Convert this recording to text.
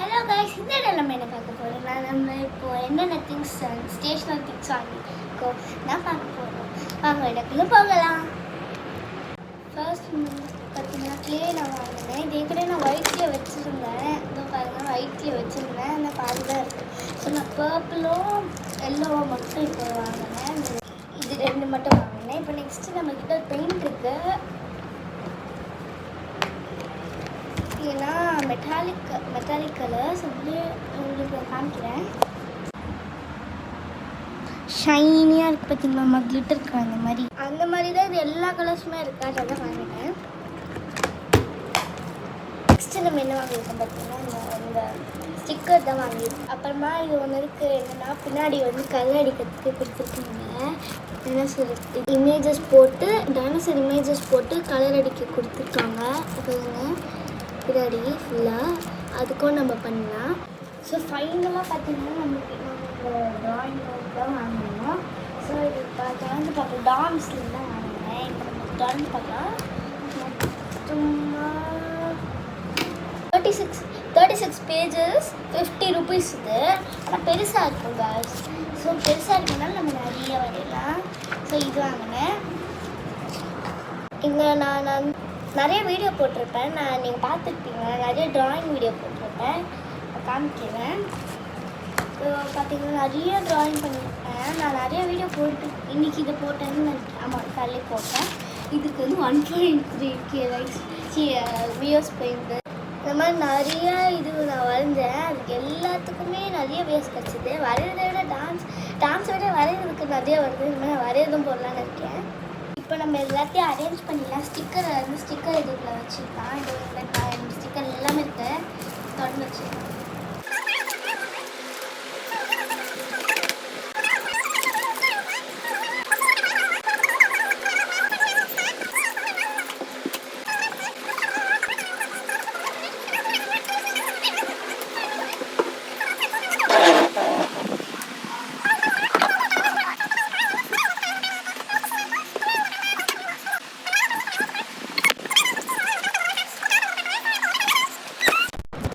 Hello guys, இந்த இடம் நம்ம என்ன பார்க்க போகிறோம்னா நம்ம இப்போது என்னென்ன திங்ஸ் ஸ்டேஷ்னரி திங்ஸ் வாங்கியிருக்கோம் நான் பார்க்க போகிறோம். வாங்க இடத்துல போகலாம். ஃபர்ஸ்ட் பார்த்தீங்கன்னா க்ளே நான் வாங்கினேன். இது ஏற்கனவே நான் ஒயிட்லேயே வச்சுருந்தேன். இதோ பாருங்கள், ஒயிட்லேயே வச்சுருந்தேன். அந்த பாதி தான் இருக்குது. ஸோ நான் பர்பிளும் எல்லோவும் மட்டும் இப்போ வாங்கினேன். இது ரெண்டு மட்டும் வாங்கினேன். இப்போ நெக்ஸ்ட்டு நம்மக்கிட்ட பெயிண்ட் இருக்குது. ஏன்னா மெட்டாலிக் கலர்ஸ் வந்து உங்களுக்கு காமிக்கிறேன். ஷைனியாக இருக்குது பார்த்தீங்களா, கிளிட்டர் இருக்குது. அந்த மாதிரி தான் இது எல்லா கலர்ஸுமே இருக்குது. அதெல்லாம் வாங்கிட்டேன். நெக்ஸ்ட்டு நம்ம என்ன வாங்கியிருக்கோம் பார்த்தீங்கன்னா இந்த ஸ்டிக்கர் தான் வாங்கியிருக்கோம். அப்புறமா இது ஒன்று இருக்குது, என்னென்னா பின்னாடி வந்து கலர் அடிக்கிறதுக்கு கொடுத்துருக்காங்க. என்ன சொல்கிறது, இமேஜஸ் போட்டு டைனோசர் இமேஜஸ் போட்டு கலர் அடிக்க கொடுத்துருக்காங்க. பாருங்க பின்னாடி ஃபுல்லாக அதுக்கும் நம்ம பண்ணலாம். ஸோ ஃபைனலாக பார்த்தீங்கன்னா நம்மளுக்கு ட்ராயிங் தான் வாங்கினோம். ஸோ இது வந்து பார்க்கலாம், டான்ஸ்லேருந்து தான் வாங்கினேன். இப்போ நம்ம டான்ஸ் பார்க்கலாம். சும்மா 36 பேஜஸ் 50 rupees இது. ஆனால் பெருசாக இருக்கும் காய்ஸ். ஸோ பெருசாக இருக்கனால நம்ம நிறைய வரையலாம். ஸோ இது வாங்கினேன். இங்கே நான் நிறைய வீடியோ போட்டிருப்பேன். நீங்கள் பார்த்துருப்பீங்க, நிறைய ட்ராயிங் வீடியோ போட்டிருப்பேன், காமிக்கிறேன். ஸோ பார்த்தீங்கன்னா நிறைய ட்ராயிங் பண்ணியிருப்பேன். நான் நிறைய வீடியோ போட்டு இன்றைக்கி இதை போட்டேன்னு நினைக்கிறேன். ஆமாம், தள்ளி போட்டேன். இதுக்கு வந்து 1.3K லைக்ஸ் வியூஸ் போயிருந்து. இந்த மாதிரி நிறைய இது நான் வரைஞ்சேன். அதுக்கு எல்லாத்துக்குமே நிறைய வியூஸ் கிடச்சிது. வரைகிறத விட டான்ஸை விட வரைகிறதுக்கு நிறைய வருது. இந்த மாதிரி நான் வரையதும் போடலான்னு இருக்கேன். இப்போ நம்ம எல்லாத்தையும் அரேஞ்ச் பண்ணிடலாம். ஸ்டிக்கர் இதுக்குள்ள வச்சுக்கலாம். இது ஸ்டிக்கர் எல்லாமே இருக்குது, தொடர்ந்து வச்சுக்கலாம்.